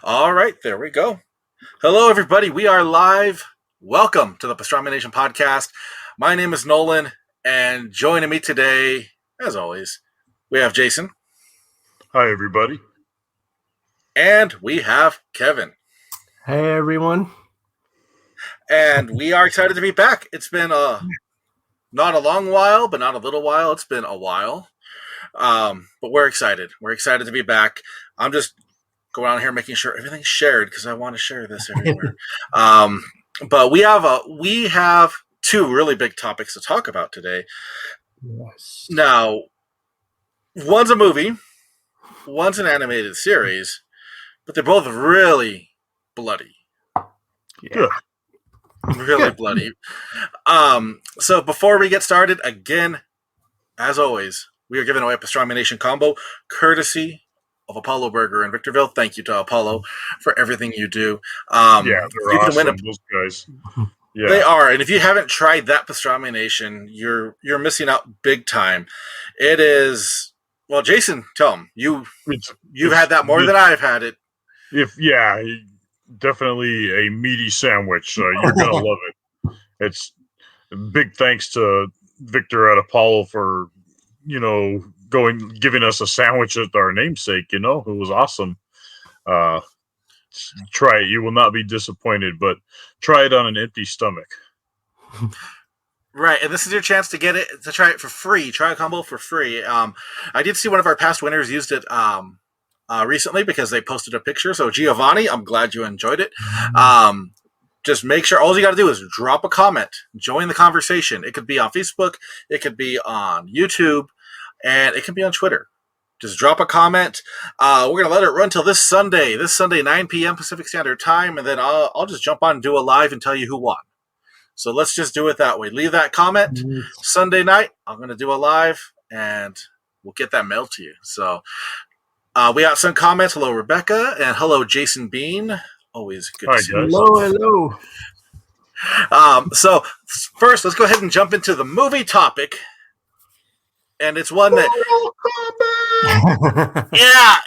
All right, there we go. Hello, everybody. We are live. Welcome to the Pastrami Nation Podcast. My name is Nolan, and joining me today, as always, we have Jason. Hi, everybody. And we have Kevin. Hey, everyone. And we are excited to be back. It's been not a long while, but not a little while. It's been a while. But we're excited. We're excited to be back. I'm just going on here making sure everything's shared because I want to share this everywhere. But we have two really big topics to talk about today. Yes. Now, one's a movie, one's an animated series, but they're both really bloody. Yeah. Really bloody. So before we get started, again, as always, we are giving away a Pastrami Nation combo courtesy of Apollo Burger in Victorville. Thank you to Apollo for everything you do. They're you can awesome, win those guys. Yeah. They are, and if you haven't tried that Pastrami Nation, you're missing out big time. It is, well, Jason, tell them you've had that more than I've had it. Definitely a meaty sandwich. You're gonna love it. It's big thanks to Victor at Apollo for giving us a sandwich at our namesake. It was awesome. Try it; you will not be disappointed. But try it on an empty stomach. Right, and this is your chance to get it, to try it for free. Try a combo for free. I did see one of our past winners used it recently because they posted a picture. So Giovanni, I'm glad you enjoyed it. Just make sure all you got to do is drop a comment, join the conversation. It could be on Facebook, it could be on YouTube, and it can be on Twitter. Just drop a comment. We're going to let it run till this Sunday, 9 p.m. Pacific Standard Time, and then I'll just jump on and do a live and tell you who won. So let's just do it that way. Leave that comment. Sunday night, I'm going to do a live, and we'll get that mailed to you. So we have some comments. Hello, Rebecca, and hello, Jason Bean. Always good to see you. Hello. So first, let's go ahead and jump into the movie topic. And it's one that,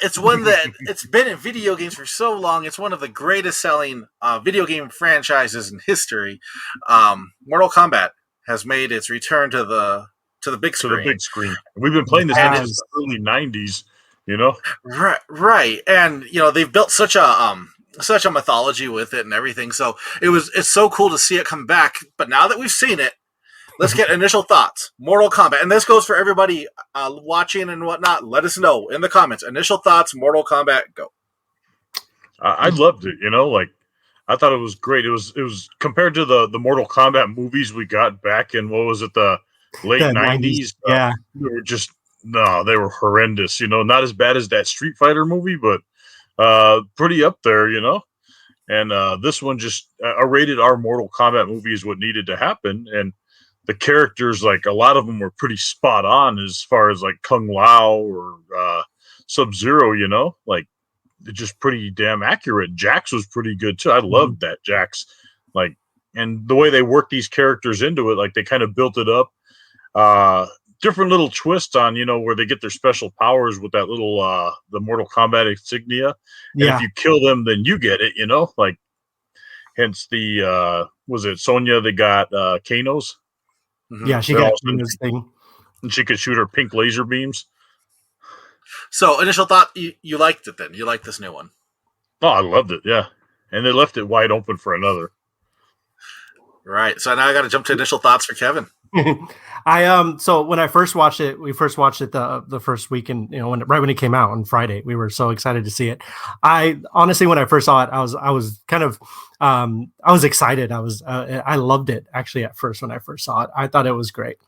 it's one that it's been in video games for so long. It's one of the greatest selling video game franchises in history. Mortal Kombat has made its return to the big screen. To the big screen. We've been playing this since the early '90s. Right, and they've built such a mythology with it and everything. So it's so cool to see it come back. But now that we've seen it, let's get initial thoughts. Mortal Kombat. And this goes for everybody watching and whatnot. Let us know in the comments. Initial thoughts, Mortal Kombat, go. I loved it, I thought it was great. It was compared to the Mortal Kombat movies we got back in, what was it, the late 90s? Yeah. They were they were horrendous, not as bad as that Street Fighter movie, but pretty up there, And this one just a rated R Mortal Kombat movie is what needed to happen. And the characters, like a lot of them were pretty spot on as far as like Kung Lao or Sub-Zero, like they're just pretty damn accurate. Jax was pretty good too. I loved that Jax, and the way they worked these characters into it, like they kind of built it up. Different little twist on, where they get their special powers with that little the Mortal Kombat insignia. And if you kill them, then you get it, hence the was it Sonya that got Kano's? Mm-hmm. Yeah, she got this thing. And she could shoot her pink laser beams. So, initial thought, you liked it then? You liked this new one? Oh, I loved it, yeah. And they left it wide open for another. Right. So now I got to jump to initial thoughts for Kevin. So when I first watched it, we first watched it the first week, and right when it came out on Friday, we were so excited to see it. I honestly, when I first saw it, I was kind of I was excited. I loved it actually at first when I first saw it. I thought it was great.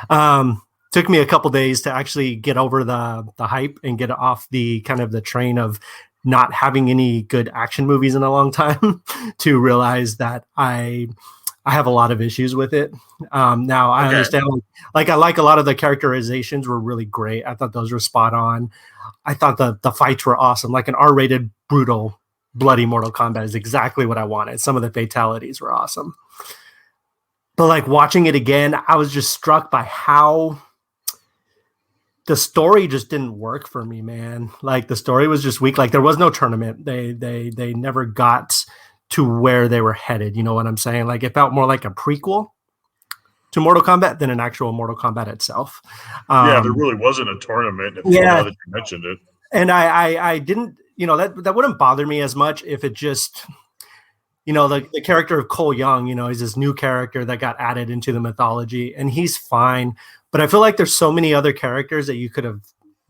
Took me a couple days to actually get over the hype and get off the kind of the train of not having any good action movies in a long time to realize that I have a lot of issues with it. Now I understand, I like a lot of the characterizations were really great. I thought those were spot on. I thought the fights were awesome. Like an R-rated, brutal, bloody Mortal Kombat is exactly what I wanted. Some of the fatalities were awesome. But like watching it again, I was just struck by how the story just didn't work for me, man. Like the story was just weak. Like there was no tournament. They never got to where they were headed. You know what I'm saying? Like it felt more like a prequel to Mortal Kombat than an actual Mortal Kombat itself. There really wasn't a tournament. Now that you mentioned it, and I didn't, that wouldn't bother me as much if it just, the character of Cole Young, he's this new character that got added into the mythology, and he's fine. But I feel like there's so many other characters that you could have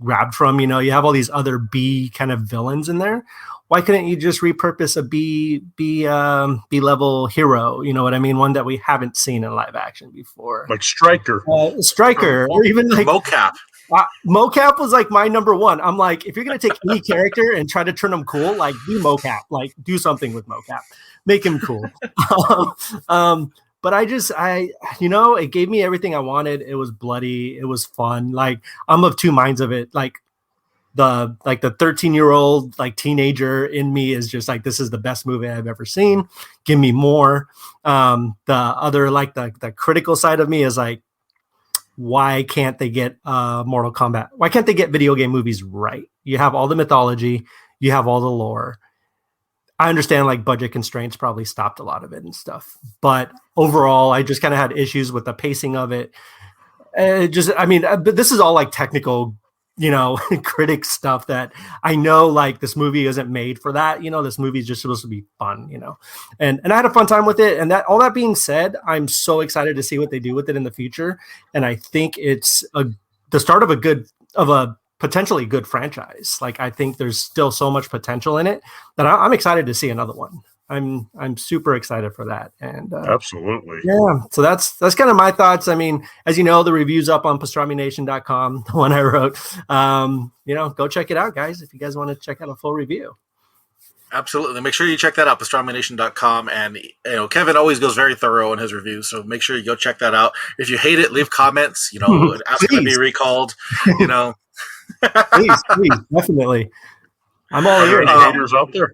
grabbed from. You have all these other B kind of villains in there. Why couldn't you just repurpose a B level hero? You know what I mean? One that we haven't seen in live action before, like Stryker, or even like Mocap. Mocap was like my number one. I'm like, if you're gonna take any character and try to turn them cool, like do Mocap, like do something with Mocap, make him cool. But it gave me everything I wanted. It was bloody. It was fun. Like I'm of two minds of it. Like the 13-year-old like teenager in me is just like, this is the best movie I've ever seen. Give me more. The other, like the critical side of me is like, why can't they get Mortal Kombat? Why can't they get video game movies right? You have all the mythology, you have all the lore. I understand like budget constraints probably stopped a lot of it and stuff, but overall, I just kind of had issues with the pacing of it. But this is all like technical, critic stuff that I know like this movie isn't made for that. This movie is just supposed to be fun, and I had a fun time with it. And all that being said, I'm so excited to see what they do with it in the future. And I think it's the start of a potentially good franchise. Like I think there's still so much potential in it that I'm excited to see another one. I'm super excited for that. And absolutely. Yeah. So that's kind of my thoughts. I mean, as you know, the review's up on pastramination.com, the one I wrote. Go check it out, guys, if you guys want to check out a full review. Absolutely. Make sure you check that out, pastramination.com. And Kevin always goes very thorough in his reviews, so make sure you go check that out. If you hate it, leave comments, ask it to be recalled, Please, definitely. I'm all ears. Any haters out there?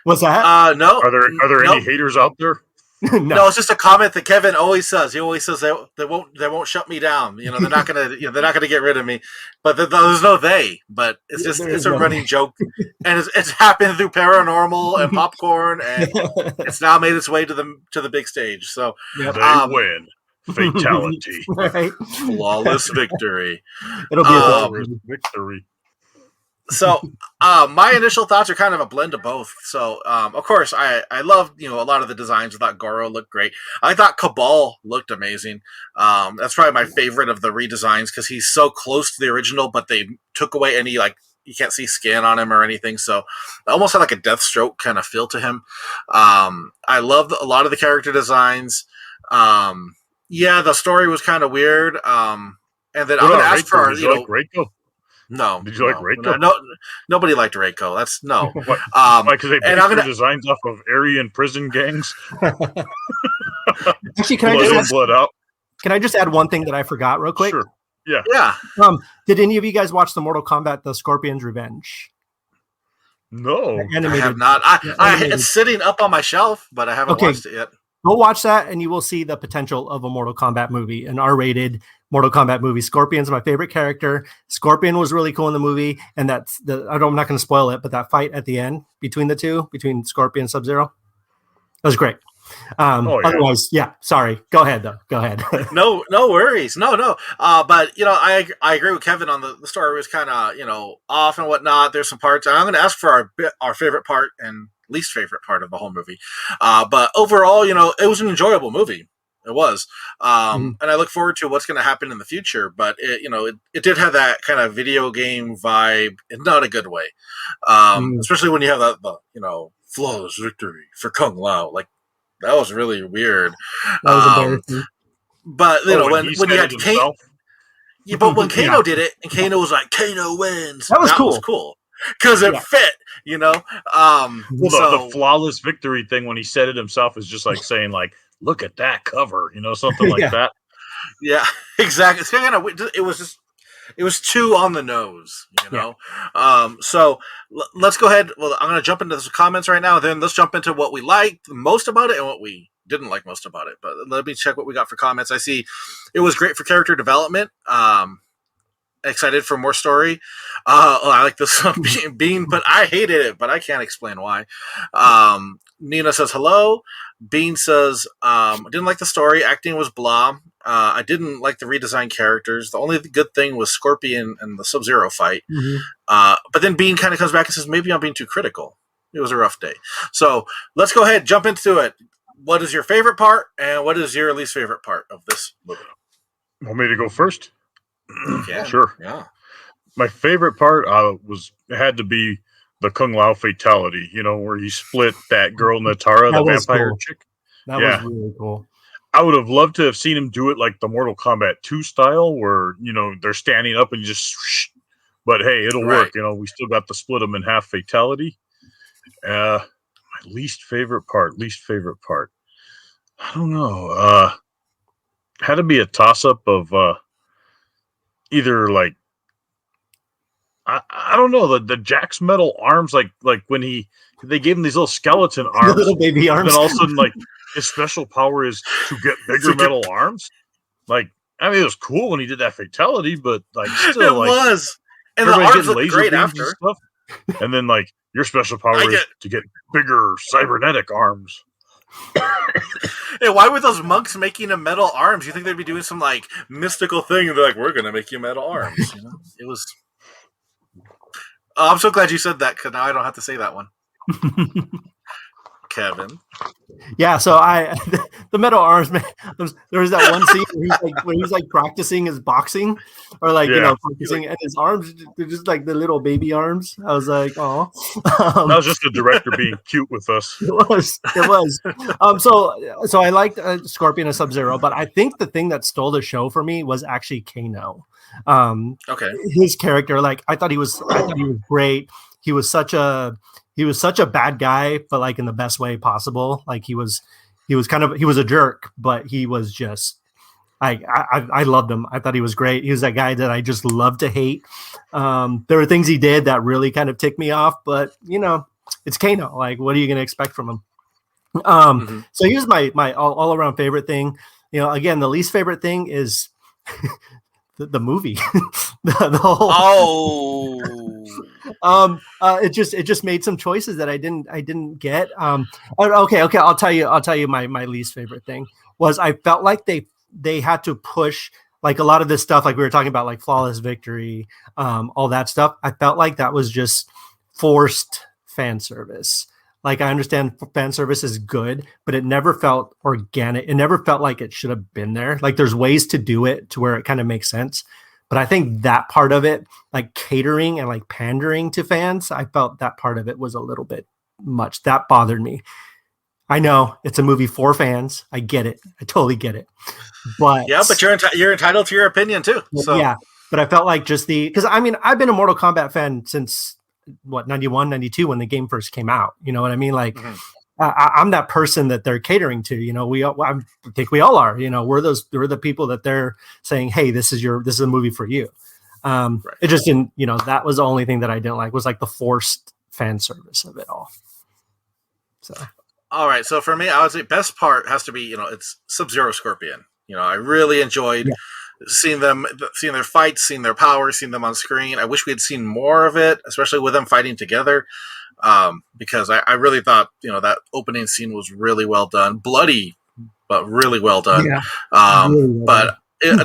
What's that? No. Are there any haters out there? No, it's just a comment that Kevin always says. He always says they won't shut me down. They're not gonna get rid of me. But there's no they. But it's a running joke, and it's happened through Paranormal and Popcorn, and it's now made its way to the big stage. So they win. Fatality. Right. Flawless victory. It'll be a victory. So my initial thoughts are kind of a blend of both. So of course I love a lot of the designs. I thought Goro looked great. I thought Cabal looked amazing. That's probably my favorite of the redesigns because he's so close to the original, but they took away any you can't see skin on him or anything. So I almost had like a Deathstroke kind of feel to him. I loved a lot of the character designs. The story was kind of weird. And then I'm going to ask for Reiko? No. Did you like Reiko? No, nobody liked Reiko. That's no. Because they based their designs off of Aryan prison gangs. Actually, can I just add one thing that I forgot real quick? Sure. Yeah. Yeah. Did any of you guys watch the Mortal Kombat, The Scorpion's Revenge? No. I have not. It's sitting up on my shelf, but I haven't watched it yet. Go watch that, and you will see the potential of a Mortal Kombat movie, an R-rated Mortal Kombat movie. Scorpion's my favorite character. Scorpion was really cool in the movie, and I'm not going to spoil it, but that fight at the end between the two, between Scorpion and Sub-Zero, that was great. Otherwise, sorry. Go ahead, though. Go ahead. No worries. No. But I agree with Kevin on the story was kind of off and whatnot. There's some parts, and I'm going to ask for our favorite part and least favorite part of the whole movie. But overall, it was an enjoyable movie. It was. And I look forward to what's going to happen in the future. But it did have that kind of video game vibe in not a good way. Especially when you have the flawless victory for Kung Lao. Like that was really weird. That was embarrassing. But when you had Kano, but when Kano did it, and Kano was like, Kano wins. That was cool. Because it fit, the flawless victory thing when he said it himself is just like saying like, look at that cover, something like that. Yeah, exactly. It was too on the nose, So let's go ahead. Well, I'm going to jump into the comments right now. Then let's jump into what we liked most about it and what we didn't like most about it. But let me check what we got for comments. I see it was great for character development. excited for more story. I like this Bean, but I hated it, but I can't explain why. Nina says hello. Bean says, didn't like the story. Acting was blah. I didn't like the redesigned characters. The only good thing was Scorpion and the Sub-Zero fight. But then Bean kind of comes back and says, maybe I'm being too critical. It was a rough day. So let's go ahead, jump into it. What is your favorite part, and what is your least favorite part of this movie? Want me to go first? Yeah. Sure. Yeah. My favorite part had to be the Kung Lao fatality, where he split that girl Natara, the vampire chick. That was really cool. I would have loved to have seen him do it like the Mortal Kombat 2 style, where, they're standing up and you just, but hey, it'll work. We still got the split them in half fatality. My least favorite part. I don't know. Had to be a toss-up of either like, I don't know, the Jack's metal arms, like when they gave him these little skeleton arms, little baby arms, and all of a sudden, like, his special power is to get bigger metal arms. Like, I mean, it was cool when he did that fatality, but like, still, it was, and the arms looked great after. And then, like, your special power is to get bigger cybernetic arms. Hey, why were those monks making him metal arms? You think they'd be doing some like mystical thing? And they're like, we're gonna make you metal arms. It was. I'm so glad you said that because now I don't have to say that one. Kevin. Yeah, so the metal arms, man. There was that one scene where he's like practicing his boxing, or like practicing, and his arms, they're just like the little baby arms. I was like, oh, that was just the director being cute with us. It was. So I liked Scorpion and Sub-Zero, but I think the thing that stole the show for me was actually Kano. Okay, his character, like I thought he was great. He was such a bad guy, but like in the best way possible. Like he was a jerk, but he was just, I loved him. I thought he was great. He was that guy that I just loved to hate. There were things he did that really kind of ticked me off, but it's Kano. Like, what are you going to expect from him? So he was my all around favorite thing. Again, the least favorite thing is the movie. the whole. It just made some choices that I didn't get. Okay. I'll tell you my least favorite thing was I felt like they had to push like a lot of this stuff, like we were talking about, like flawless victory, all that stuff. I felt like that was just forced fan service. Like, I understand fan service is good, but it never felt organic. It never felt like it should have been there. Like, there's ways to do it to where it kind of makes sense. But I think that part of it, like catering and like pandering to fans, I felt that part of it was a little bit much. That bothered me. I know it's a movie for fans. I get it. I totally get it. But yeah, but you're entitled to your opinion too. So. Yeah, but I felt like because I mean, I've been a Mortal Kombat fan since 91, 92 when the game first came out. You know what I mean? Like, I'm that person that they're catering to. I think we all are. We're the people that they're saying, hey, this is a movie for you. Right. It just didn't. That was the only thing that I didn't like, was like the forced fan service of it all. So. All right. So for me, I would say best part has to be, it's Sub-Zero Scorpion. I really enjoyed seeing their fights, seeing their power, seeing them on screen. I wish we had seen more of it, especially with them fighting together. Because I really thought, that opening scene was really well done. Bloody, but really well done. Yeah. But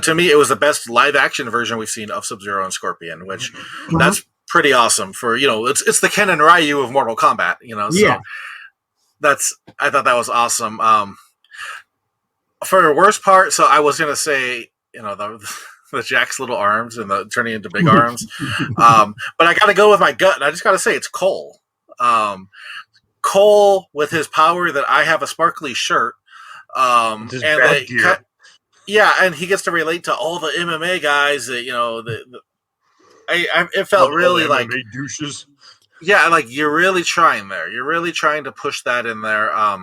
to me, it was the best live action version we've seen of Sub-Zero and Scorpion, which that's pretty awesome for, it's the Ken and Ryu of Mortal Kombat, so I thought that was awesome. For the worst part, so I was going to say, the Jack's little arms and the turning into big arms. But I got to go with my gut, and I just got to say it's Cole. Cole with his power that I have a sparkly shirt. And he gets to relate to all the MMA guys that, it felt really like MMA douches. Yeah, like you're really trying there. You're really trying to push that in there. I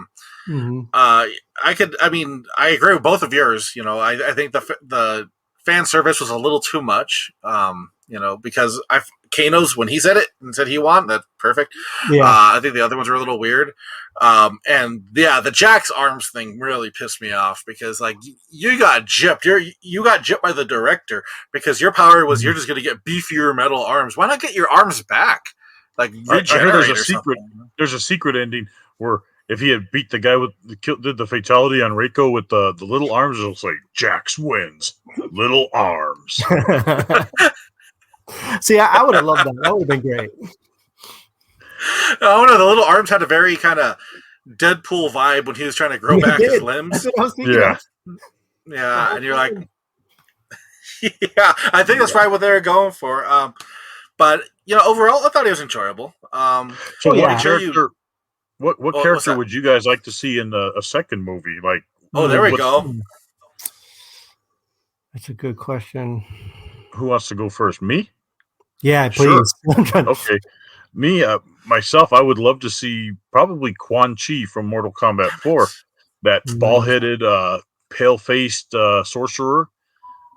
agree with both of yours. I think the fan service was a little too much. Because Kano's when he said it and said he won. That's perfect. Yeah. I think the other ones were a little weird. And yeah, the Jack's arms thing really pissed me off because like you got gypped. You got gypped by the director because your power was you're just going to get beefier metal arms. Why not get your arms back? Like regenerate I heard there's a or secret. something. There's a secret ending where if he had beat the guy did the fatality on Reiko with the little arms, it was like Jax wins, little arms. See, I would have loved that. That would have been great. Oh no, the little arms had a very kind of Deadpool vibe when he was trying to grow back his limbs. That's what I was thinking. Yeah. Yeah, and you're like, yeah, I think that's probably what they were going for. But you know, overall, I thought it was enjoyable. So yeah. what character? What what's character that? would you guys like to see in a second movie? Like, Oh, there we go. That's a good question. who wants to go first? Me? Yeah, Sure. please. Okay. Me, myself, I would love to see probably Quan Chi from Mortal Kombat 4. That ball-headed, pale-faced sorcerer.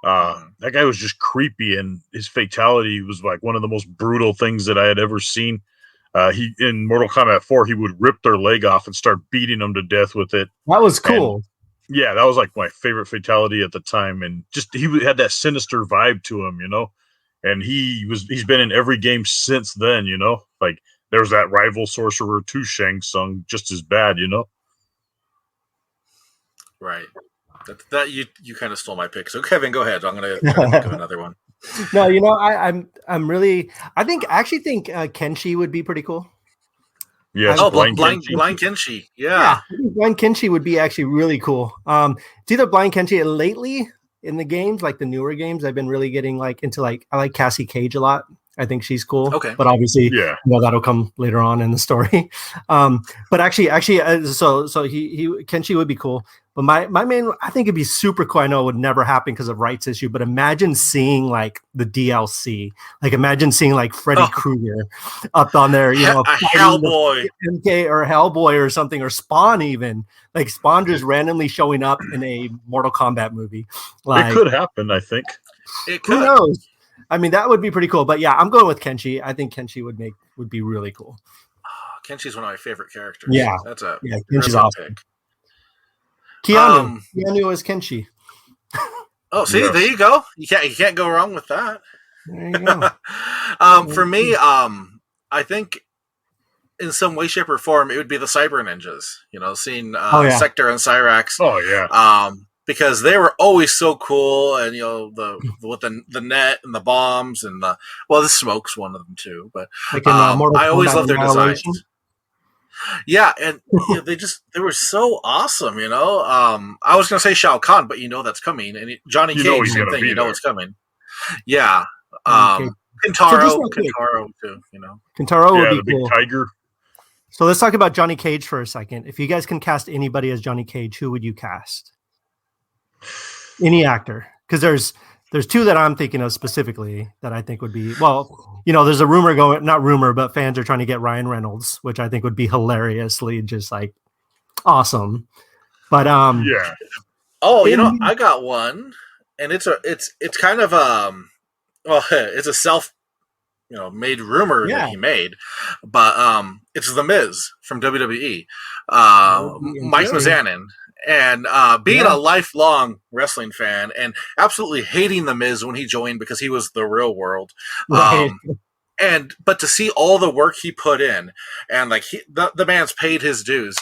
That guy was just creepy, and his fatality was like one of the most brutal things that I had ever seen. He in Mortal Kombat 4, he would rip their leg off and start beating them to death with it. That was cool. And, yeah, that was like my favorite fatality at the time, and just he had that sinister vibe to him, you know. And he's been in every game since then, you know. Like there's that rival sorcerer to Shang Tsung, just as bad, you know. Right. That you kind of stole my pick. So Kevin, go ahead. I'm gonna think of another one. No, you know, I actually think Kenshi would be pretty cool. Yes, Oh, Blind blind Kenshi. Kenshi. Yeah. I think Blind Kenshi would be actually really cool. It's either Blind Kenshi lately in the games, like the newer games, I've been really getting like into like I like Cassie Cage a lot. I think she's cool. Okay. But obviously, Yeah. you know, that'll come later on in the story. But actually, so he Kenshi would be cool. But my main, I think it'd be super cool. I know it would never happen because of rights issue, but imagine seeing like the DLC. Like imagine seeing like Freddy Krueger up on there, you know, A Hellboy. MK or Hellboy or something, or Spawn even. Like Spawn just randomly showing up in a Mortal Kombat movie. Like, It could happen, I think. It who could. knows? I mean, that would be pretty cool. But yeah, I'm going with Kenshi. I think Kenshi would be really cool. Kenshi's one of my favorite characters. Yeah. That's a Kenshi's a awesome. pick. Keanu is Kenshi. Oh, see, Yes. there you go. You can't go wrong with that. There you go. For me, I think in some way, shape, or form, it would be the Cyber Ninjas. You know, seeing Sector and Cyrax. Oh yeah. Because they were always so cool, and you know with the net and the bombs and the smoke's one of them too. But Like in, Mortal I always Kombat loved their Annihilation. designs. Yeah, and you know, they were so awesome. You know, I was gonna say Shao Kahn, but you know that's coming, and Johnny You know Cage, he's same gonna thing. be You know there. it's coming. Yeah, Okay. Kintaro, real quick. Kintaro too. You know, Kintaro Yeah, the would be big cool. tiger. So let's talk about Johnny Cage for a second. If you guys can cast anybody as Johnny Cage, who would you cast? Any actor? Because there's two that I'm thinking of specifically that I think would be, well, you know, there's a rumor going, not rumor, but fans are trying to get Ryan Reynolds, which I think would be hilariously just like awesome. But Yeah. oh, you know, I got one, and it's kind of it's a self made rumor that he made, but it's The Miz from WWE, Mike Mizanin. And being a lifelong wrestling fan and absolutely hating The Miz when he joined because he was the real world. Right. But to see all the work he put in, and like the man's paid his dues,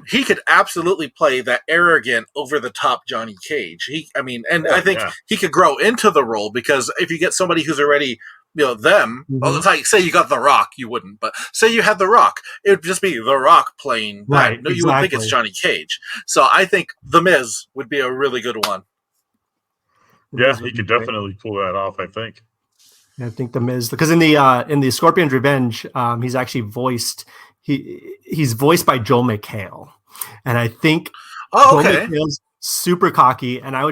he could absolutely play that arrogant, over the top Johnny Cage. I think he could grow into the role, because if you get somebody who's already them. Well, it's like, say you got The Rock, you wouldn't, but say you had The Rock, it would just be The Rock playing that. Right, No, you would think it's Johnny Cage. So I think The Miz would be a really good one. Yeah, he could definitely pull that off, I think. I think The Miz, because in the Scorpion's Revenge, he's actually he's voiced by Joel McHale, and I think Joel McHale's super cocky, and I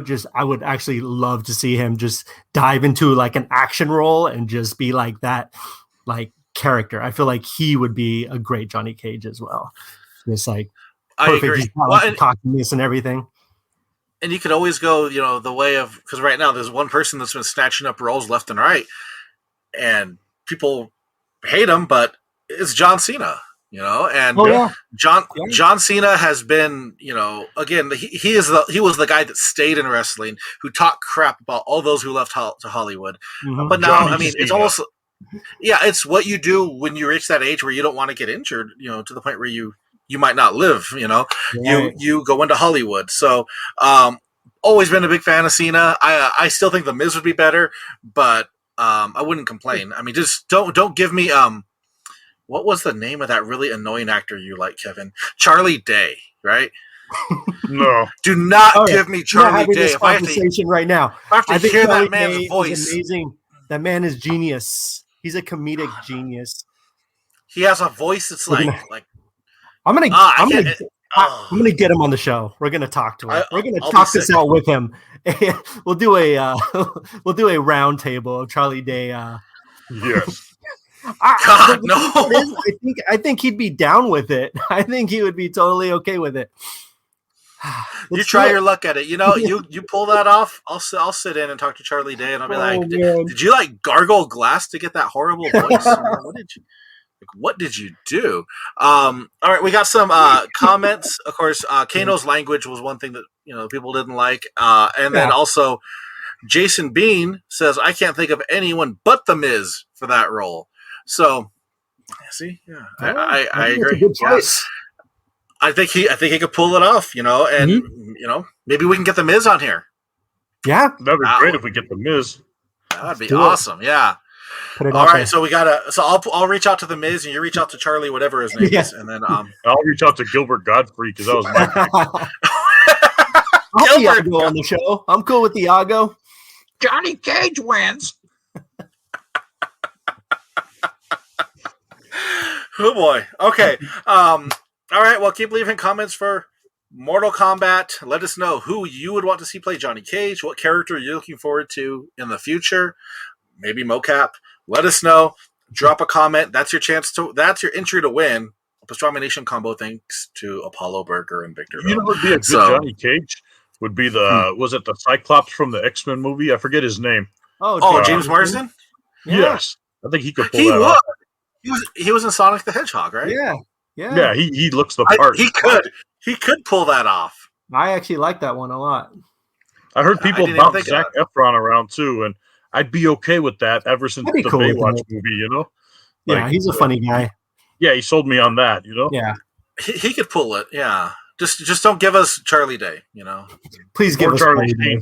would actually love to see him just dive into like an action role and just be like that, like character. I feel like he would be a great Johnny Cage as well. Just like perfect. I agree. He's got, like, the cockiness and everything. And you could always go, the way of, because right now there's one person that's been snatching up roles left and right, and people hate him, but it's John Cena, and yeah. John Cena has been, again, he was the guy that stayed in wrestling, who talked crap about all those who left to Hollywood. Mhm. But now, Johnny it's Cena. almost, it's what you do when you reach that age where you don't want to get injured, to the point where you might not live, Right. you go into Hollywood. So, always been a big fan of Cena. I still think The Miz would be better, but I wouldn't complain. I mean, just don't give me what was the name of that really annoying actor you like, Kevin? Charlie Day, right? No. Do not give me We're Charlie having Day. this If I have conversation right now. to think hear Charlie that man's Day is voice, amazing. That man is genius. He's a comedic genius. he has a voice that's We're like gonna- I'm gonna get him on the show. We're gonna talk to him. We're gonna I'll talk be this sick. out with him. We'll do a round table of Charlie Day. Yes. God, no. I think he'd be down with it. I think he would be totally okay with it. You try your luck at it. You pull that off. I'll sit in and talk to Charlie Day, and I'll be like, "Did you gargle glass to get that horrible voice? What did you do?" All right, we got some comments. Of course, Kano's language was one thing that people didn't like, and then also Jason Bean says, "I can't think of anyone but The Miz for that role." So, see, I agree. That's a good choice. I think he could pull it off, and maybe we can get The Miz on here. Yeah, That'd be great if we get The Miz. That'd be awesome. Yeah. put it All out right, there. so I'll reach out to The Miz, and you reach out to Charlie, whatever his name is, and then I'll reach out to Gilbert Godfrey because that was my pick. I'll have Iago on the show. I'm cool with Iago. Johnny Cage wins. Oh boy. Okay. All right. Well, keep leaving comments for Mortal Kombat. Let us know who you would want to see play Johnny Cage. What character you're looking forward to in the future? Maybe mocap. Let us know. Drop a comment. That's your chance to. That's your entry to win a Pastrami Nation combo. Thanks to Apollo Burger and Victor. You know what would be a good Johnny Cage? Would be was it the Cyclops from the X-Men movie? I forget his name. Oh, James Marsden? Yeah. Yes. I think he could pull He that would. off. He was in Sonic the Hedgehog, right? Yeah. He looks the part. He could pull that off. I actually like that one a lot. I heard people didn't even bounce think of Zac Efron around too, and I'd be okay with that ever since I'd be the cool with Baywatch that. movie, Yeah, he's a funny guy. Yeah, he sold me on that, Yeah. He could pull it, yeah. Just don't give us Charlie Day, Please give Or us Charlie Charlie Sheen.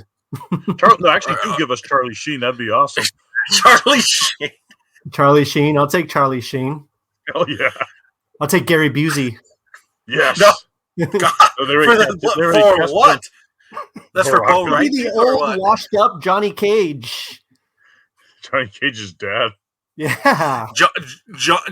Day. No, actually, do give us Charlie Sheen. That'd be awesome. Charlie Sheen. Charlie Sheen. I'll take Charlie Sheen. Hell yeah. I'll take Gary Busey. Yes. No. God. For what? That's for Bo, Be right? the Or old what? washed up Johnny Cage. Johnny Cage's dad. Yeah.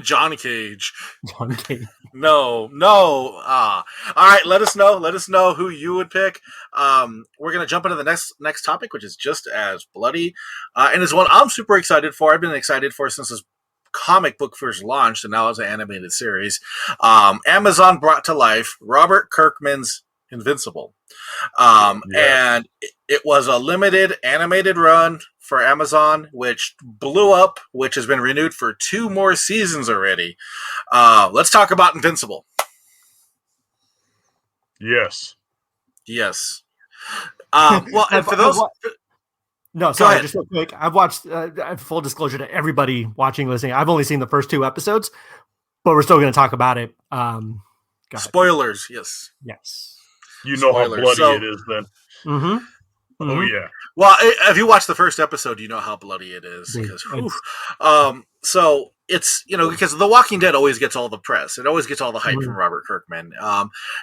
Johnny Cage. Johnny Cage. No. All right, let us know. Let us know who you would pick. We're gonna jump into the next topic, which is just as bloody, and it's one I'm super excited for. I've been excited for since this comic book first launched, and now it's an animated series. Amazon brought to life Robert Kirkman's Invincible, and it was a limited animated run for Amazon, which blew up, which has been renewed for 2 more seasons already. Let's talk about Invincible. Yes. Yes. Well, and for those... No, sorry, just real quick. I've watched, full disclosure to everybody watching, listening, I've only seen the first 2 episodes, but we're still going to talk about it. Spoilers, yes. Yes. You know Spoilers. how bloody it is then. Mm-hmm. Oh, yeah. Well, if you watch the first episode, you know how bloody it is. Because, so it's, because The Walking Dead always gets all the press. It always gets all the hype from Robert Kirkman.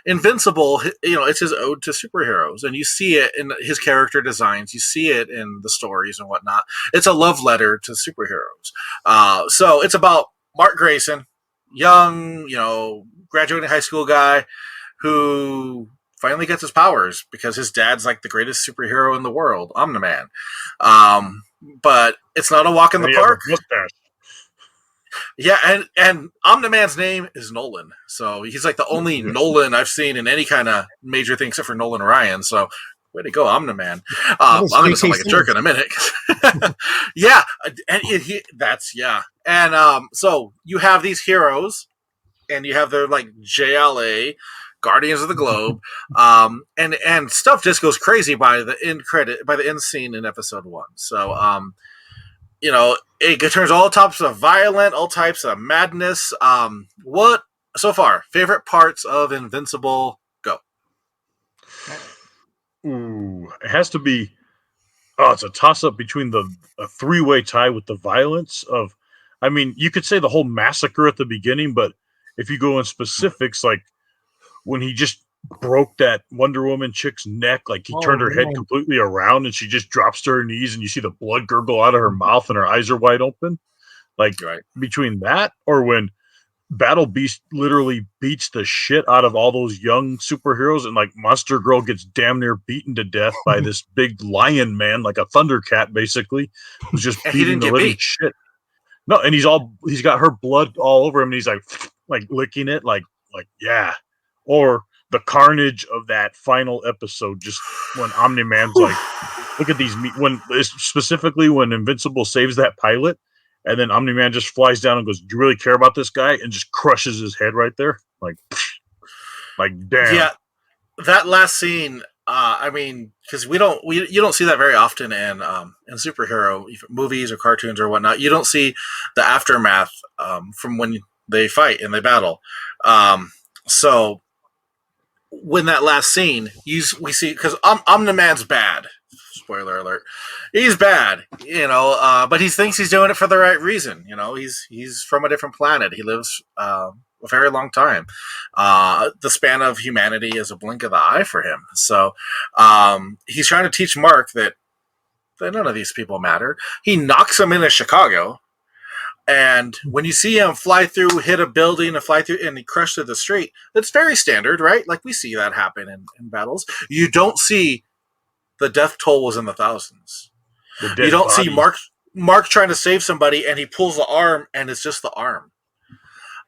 Invincible, it's his ode to superheroes. And you see it in his character designs. You see it in the stories and whatnot. It's a love letter to superheroes. So it's about Mark Grayson, young, graduating high school guy who finally gets his powers because his dad's like the greatest superhero in the world, Omni-Man. But it's not a walk in the park. Yeah, and Omni-Man's name is Nolan. So he's like the only Nolan I've seen in any kind of major thing except for Nolan Ryan. So Way to go, Omni-Man. I'm going to sound like a jerk in a minute. Yeah. And so you have these heroes, and you have their like JLA, Guardians of the Globe, and stuff just goes crazy by the end scene in episode 1. So, it turns all types of violent, all types of madness. What so far favorite parts of Invincible? Go. Ooh, it has to be. Oh, it's a toss-up between a three-way tie with the violence of. I mean, you could say the whole massacre at the beginning, but if you go in specifics, like when he just broke that Wonder Woman chick's neck, like he turned her head completely around and she just drops to her knees and you see the blood gurgle out of her mouth and her eyes are wide open. Like between that or when Battle Beast literally beats the shit out of all those young superheroes and like Monster Girl gets damn near beaten to death by this big lion man, like a Thundercat basically, who's just beating the living shit. No, and he's got her blood all over him and he's like licking it like yeah. Or the carnage of that final episode, just when Omni-Man's like, look at these specifically when Invincible saves that pilot. And then Omni-Man just flies down and goes, "Do you really care about this guy?" And just crushes his head right there. Like damn. Yeah, that last scene, I mean, because you don't see that very often in superhero movies or cartoons or whatnot. You don't see the aftermath from when they fight and they battle. So when that last scene, we see, because Omni-Man's bad. Spoiler alert. He's bad, but he thinks he's doing it for the right reason. He's from a different planet. He lives a very long time. The span of humanity is a blink of the eye for him. So he's trying to teach Mark that none of these people matter. He knocks him into Chicago. And when you see him fly through, hit a building, and he crushed through the street, that's very standard, right? Like we see that happen in battles. You don't see the death toll was in the thousands. You don't see Mark trying to save somebody, and he pulls the arm, and it's just the arm.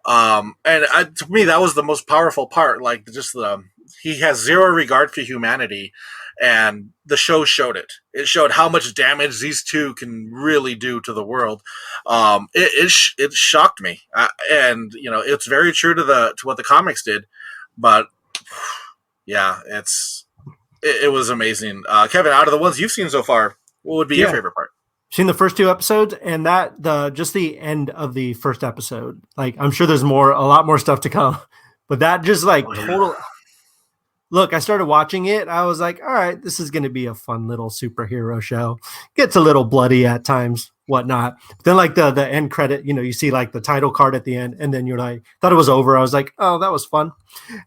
To me, that was the most powerful part. Like he has zero regard for humanity, and the show showed it. It showed how much damage these two can really do to the world. It shocked me, and it's very true to what the comics did. But yeah, it was amazing. Kevin, out of the ones you've seen so far, what would be your favorite part? Seen the first 2 episodes, and just the end of the first episode. Like, I'm sure there's a lot more stuff to come, but that just total. Look, I started watching it. I was like, all right, this is going to be a fun little superhero show. Gets a little bloody at times, whatnot. But then like the end credit, you see like the title card at the end, and then you're like, thought it was over. I was like, oh, that was fun.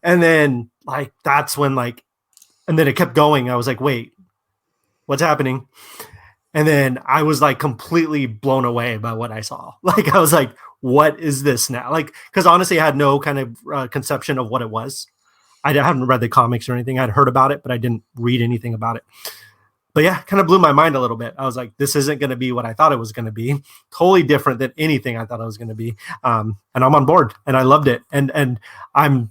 And then like, that's when and then it kept going. I was like, wait, what's happening? And then I was like completely blown away by what I saw. Like, I was like, what is this now? Like, because honestly, I had no kind of conception of what it was. I haven't read the comics or anything. I'd heard about it, but I didn't read anything about it. But yeah, kind of blew my mind a little bit. I was like, this isn't going to be what I thought it was going to be. Totally different than anything I thought it was going to be. And I'm on board, and I loved it. And I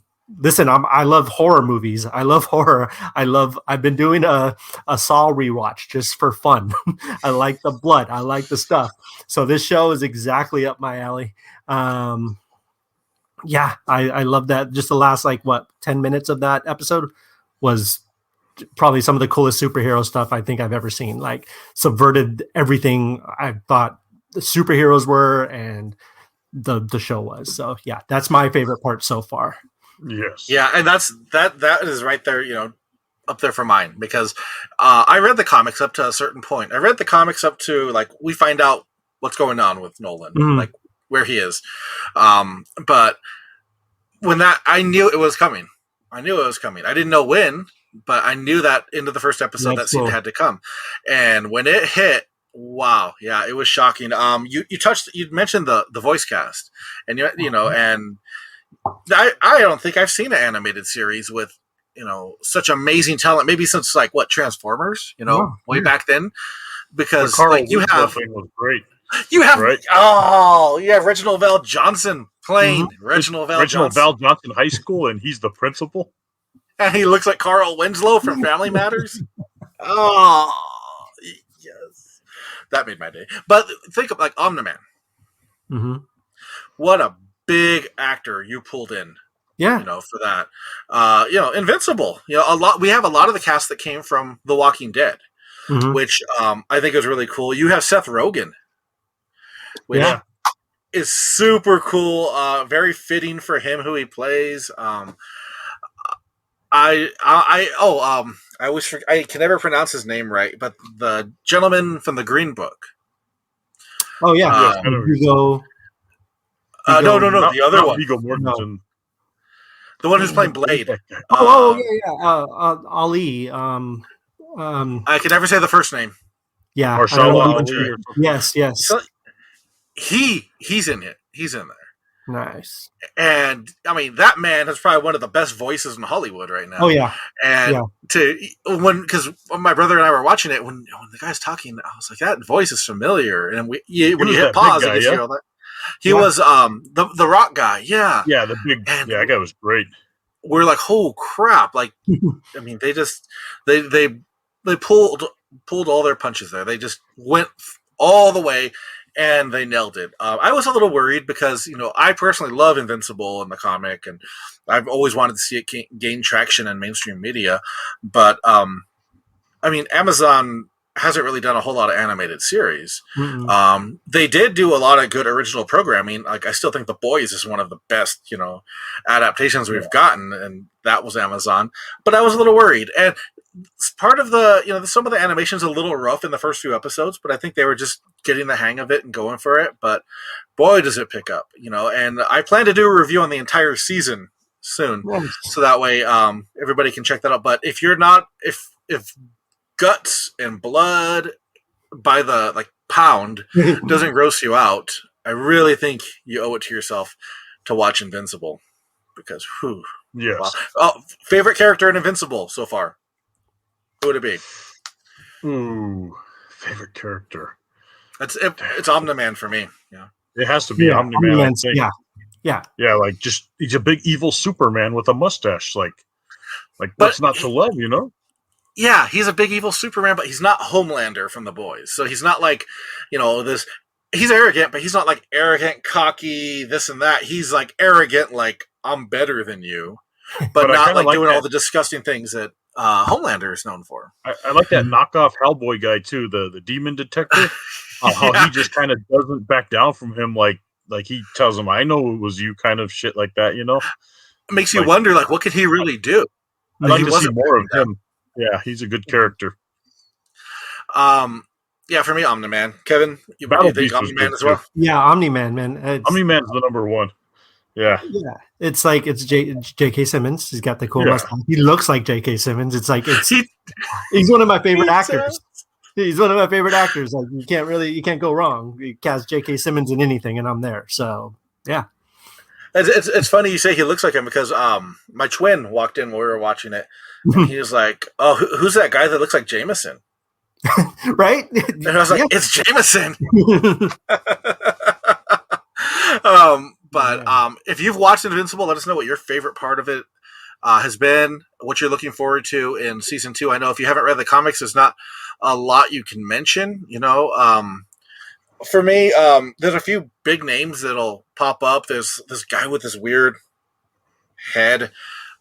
love horror movies. I love horror. I've been doing a Saw rewatch just for fun. I like the blood. I like the stuff. So this show is exactly up my alley. Yeah, I love that. Just the last 10 minutes of that episode was probably some of the coolest superhero stuff I think I've ever seen. Like, subverted everything I thought the superheroes were and the show was. So yeah, that's my favorite part so far. Yes. Yeah, and that is right there, up there for mine, because I read the comics up to a certain point. I read the comics up to we find out what's going on with Nolan, like where he is. But when I knew it was coming. I didn't know when, but I knew that into the first episode that scene had to come. And when it hit, wow, yeah, it was shocking. You mentioned the voice cast, and and I don't think I've seen an animated series with such amazing talent. Maybe since Transformers, way back then, because you have was great. You have you have Reginald Val Johnson playing Reginald Val Johnson High School, and he's the principal. And he looks like Carl Winslow from Family Matters. Oh, yes. That made my day. But think of like Omni-Man. Mm-hmm. What a big actor you pulled in. Yeah. For that. Invincible. We have a lot of the cast that came from The Walking Dead, which I think is really cool. You have Seth Rogen, which is super cool. Very fitting for him who he plays. I can never pronounce his name right, but the gentleman from the Green Book. Oh yeah, Hugo. No, the other one. Viggo Mortensen. The one who's playing Blade. Ali. I can never say the first name. Yeah. Marshall Ali. Yes. So he's in it. He's in there. Nice. And I mean, that man is probably one of the best voices in Hollywood right now. Oh yeah. And because my brother and I were watching it, when the guy's talking, I was like, that voice is familiar. And when you hit pause, guy, you all that. He was the rock guy. Yeah. Yeah, the big. And that guy was great. We're like, oh crap! Like, I mean, they just they pulled all their punches there. They just went all the way. And they nailed it. I was a little worried because, I personally love Invincible in the comic, and I've always wanted to see it gain traction in mainstream media. But, Amazon hasn't really done a whole lot of animated series. Mm-hmm. They did do a lot of good original programming. Like, I still think The Boys is one of the best, adaptations we've gotten, and that was Amazon. But I was a little worried. And part of some of the animation's a little rough in the first few episodes, but I think they were just getting the hang of it and going for it. But boy, does it pick up, and I plan to do a review on the entire season soon. So that way, everybody can check that out. But if you're not, if guts and blood by the pound doesn't gross you out, I really think you owe it to yourself to watch Invincible, because yes. Wow. Oh, favorite character in Invincible so far? Who would it be? Ooh, favorite character. It's Omni-Man for me. Yeah, it has to be Omni-Man. Yeah. Like just he's a big evil Superman with a mustache. Like what's not to love? Yeah, he's a big evil Superman, but he's not Homelander from The Boys. So he's not like this. He's arrogant, but he's not like arrogant, cocky, this and that. He's like arrogant, like I'm better than you, but not like doing all the disgusting things that Homelander is known for. I like that knockoff Hellboy guy too, the demon detective. How he just kind of doesn't back down from him, like he tells him, "I know it was you," kind of shit like that. It makes you wonder, what could he really do? I'd like to see more of him. Yeah, he's a good character. Yeah, for me, Omni-Man. Kevin, you think Omni-Man as well? Yeah, Omni-Man, man. Omni-Man's the number one. Yeah. It's like J.K. Simmons. He's got the cool mustache. He looks like J.K. Simmons. It's like he's one of my favorite actors. He's one of my favorite actors. Like you can't go wrong. You cast J.K. Simmons in anything, and I'm there. So yeah. It's funny you say he looks like him, because my twin walked in when we were watching it, and he was like, "Oh, who's that guy that looks like Jameson?" Right? And I was like, "It's Jameson." But if you've watched Invincible, let us know what your favorite part of it has been, what you're looking forward to in season 2. I know if you haven't read the comics, there's not a lot you can mention. For me, there's a few big names that'll pop up. There's this guy with this weird head,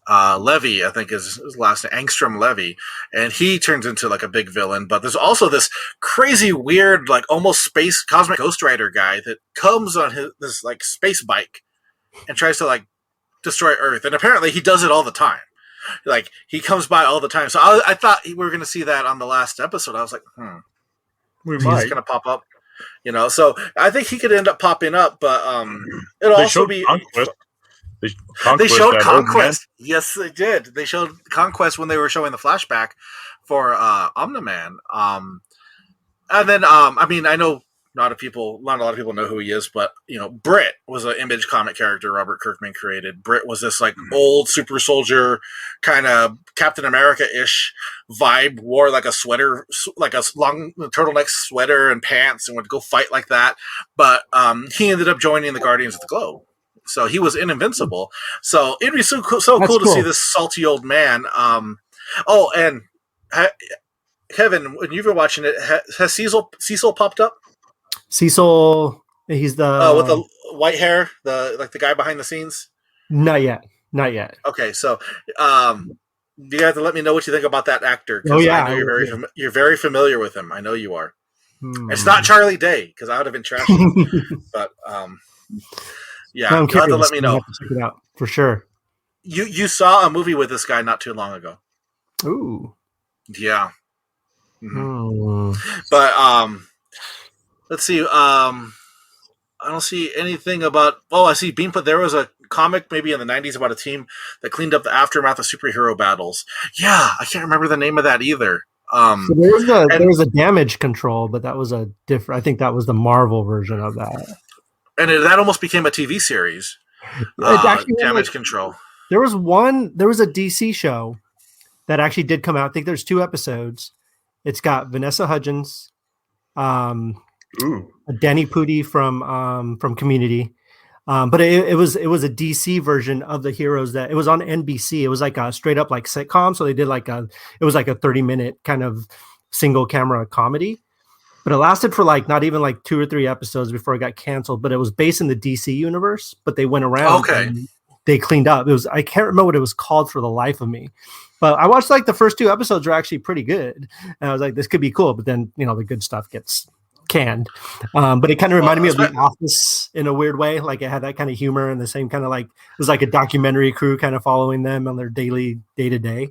Levy, I think is his last name, Angstrom Levy, and he turns into like a big villain. But there's also this crazy, weird, like almost space cosmic Ghost Rider guy that comes on this like space bike and tries to like destroy Earth, and apparently he does it all the time. Like he comes by all the time. So I thought we were going to see that on the last episode. I was like, he's going to pop up. So I think he could end up popping up, but it'll also be Conquest. They showed Conquest. Yes, they did. They showed Conquest when they were showing the flashback for Omni-Man. And then I know not a lot of people know who he is, but Brit was an Image comic character Robert Kirkman created. Brit was this like old super soldier, kind of Captain America-ish vibe, wore like a sweater, like a long turtleneck sweater and pants, and would go fight like that. But he ended up joining the Guardians of the Globe. So he was in Invincible. So it'd be so cool to see this salty old man. And Kevin, when you've been watching it, has Cecil popped up? Cecil, he's the with the white hair, the guy behind the scenes. Not yet. Okay, so you have to let me know what you think about that actor. Oh yeah, I know you're very familiar with him. I know you are. Hmm. It's not Charlie Day because I would have been trashing him. But yeah, No, you'll have to let me know. Check it out for sure. You saw a movie with this guy not too long ago. Ooh. Yeah. Mm-hmm. But let's see. I don't see anything about. Oh, I see. Bean put there was a comic maybe in the 90s about a team that cleaned up the aftermath of superhero battles. Yeah, I can't remember the name of that either. So there was a Damage Control, but that was a different. I think that was the Marvel version of that. And that almost became a TV series. Damage Control. There was a DC show that actually did come out. I think there's 2 episodes. It's got Vanessa Hudgens, Danny Pudi from Community. But it was a DC version of the heroes that it was on NBC. It was like a straight up like sitcom. So they did it was like a 30-minute kind of single camera comedy, but it lasted for like not even like 2 or 3 episodes before it got canceled. But it was based in the DC universe, but they went around. Okay. And they cleaned up. I can't remember what it was called for the life of me, but I watched like the first 2 episodes were actually pretty good. And I was like, this could be cool. But then, the good stuff gets canned. But it kind of reminded me of The Office in a weird way. Like it had that kind of humor and the same kind of like, it was like a documentary crew kind of following them on their daily day-to-day.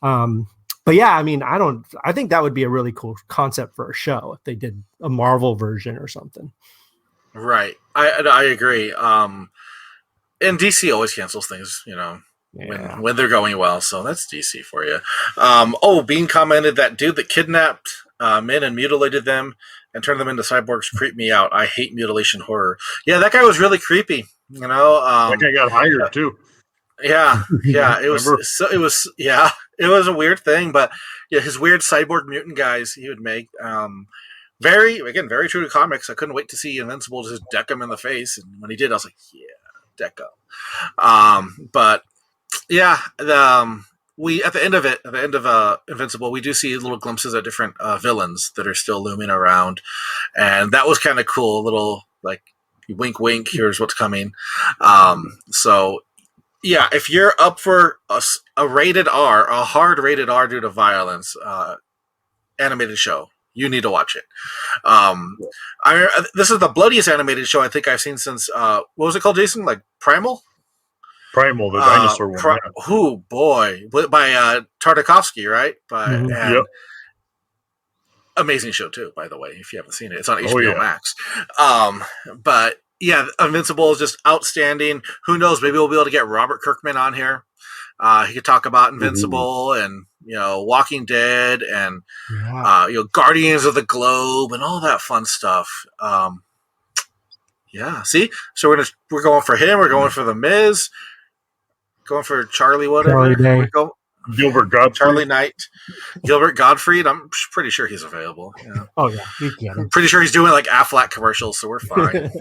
But yeah, I mean, I think that would be a really cool concept for a show if they did a Marvel version or something. Right. I agree. And DC always cancels things, when they're going well. So that's DC for you. Bean commented that dude that kidnapped men and mutilated them and turned them into cyborgs creeped me out. I hate mutilation horror. Yeah, that guy was really creepy. That guy got hired too. Yeah. It was a weird thing, but yeah, his weird cyborg mutant guys he would make. Very true to comics. I couldn't wait to see Invincible just deck him in the face, and when he did, I was like, yeah. Deco. But yeah, we at the end of Invincible, we do see little glimpses of different villains that are still looming around, and that was kind of cool. A little like wink, wink. Here's what's coming. So yeah, if you're up for a rated R, a hard rated R due to violence, animated show. You need to watch it. This is the bloodiest animated show I think I've seen since what was it called, Jason? Like Primal? Primal, the dinosaur one. Oh boy, by Tartakovsky, right? Yep. Amazing show too, by the way. If you haven't seen it, it's on HBO Max. But yeah, Invincible is just outstanding. Who knows? Maybe we'll be able to get Robert Kirkman on here. He could talk about Invincible and Walking Dead and Guardians of the Globe and all that fun stuff. See, so we're going for him. We're going for the Miz. Going for Charlie whatever. Gilbert Gottfried. Charlie Knight. Gilbert Gottfried. I'm pretty sure he's available. Yeah. Oh yeah, you can. I'm pretty sure he's doing like Aflac commercials, so we're fine. As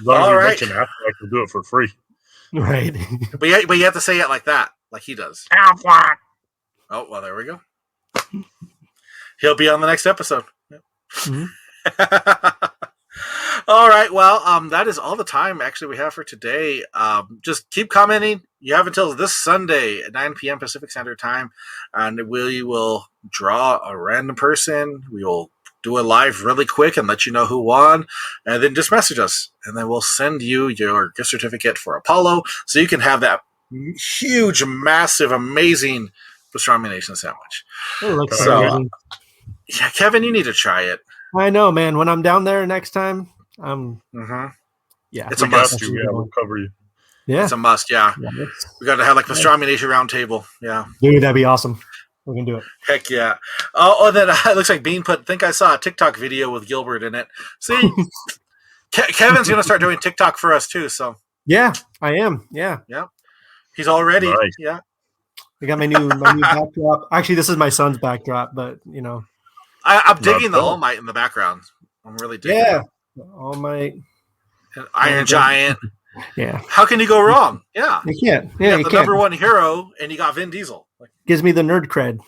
long as you mention Aflac, we'll do it for free. Right. But you have to say it like that, like he does. Aflac. Oh, well, there we go. He'll be on the next episode. Mm-hmm. All right. Well, that is all the time actually we have for today. Just keep commenting. You have until this Sunday at 9 p.m. Pacific Standard Time, and we will draw a random person. We will do a live really quick and let you know who won, and then just message us, and then we'll send you your gift certificate for Apollo, so you can have that huge, massive, amazing Pastrami Nation sandwich. Yeah, Kevin, you need to try it. I know, man. When I'm down there next time, it's a must. We'll cover you. Yeah, it's a must. Yeah, we got to have like Pastrami Nation round table. Yeah, dude, that'd be awesome. We can do it. Heck yeah. Then it looks like Bean think I saw a TikTok video with Gilbert in it. See, Kevin's going to start doing TikTok for us too. So yeah, I am. Yeah. He's all ready. Nice. Yeah. I got my new backdrop. Actually, this is my son's backdrop, but I'm digging the All Might in the background. I'm really digging it. All Might. Iron Giant. Yeah. How can you go wrong? Yeah. You can't. Yeah, you got the number one hero, and you got Vin Diesel. Gives me the nerd cred.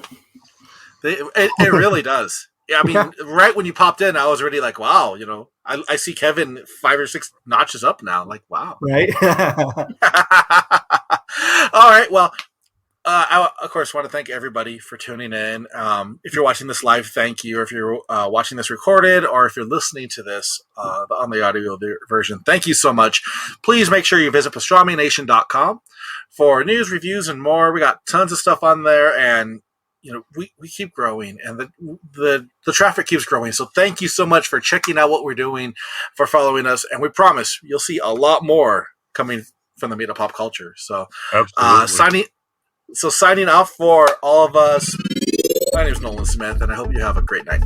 It really does. Yeah, I mean, right when you popped in, I was already like, wow, I see Kevin 5 or 6 notches up now. Like, wow. Right. All right. Well, I, of course, want to thank everybody for tuning in. If you're watching this live, thank you. If you're watching this recorded, or if you're listening to this on the audio version, thank you so much. Please make sure you visit PastramiNation.com for news, reviews, and more. We got tons of stuff on there, and we keep growing, and the traffic keeps growing. So thank you so much for checking out what we're doing, for following us, and we promise you'll see a lot more coming from the meat of pop culture. So signing off for all of us. My name is Nolan Smith, and I hope you have a great night.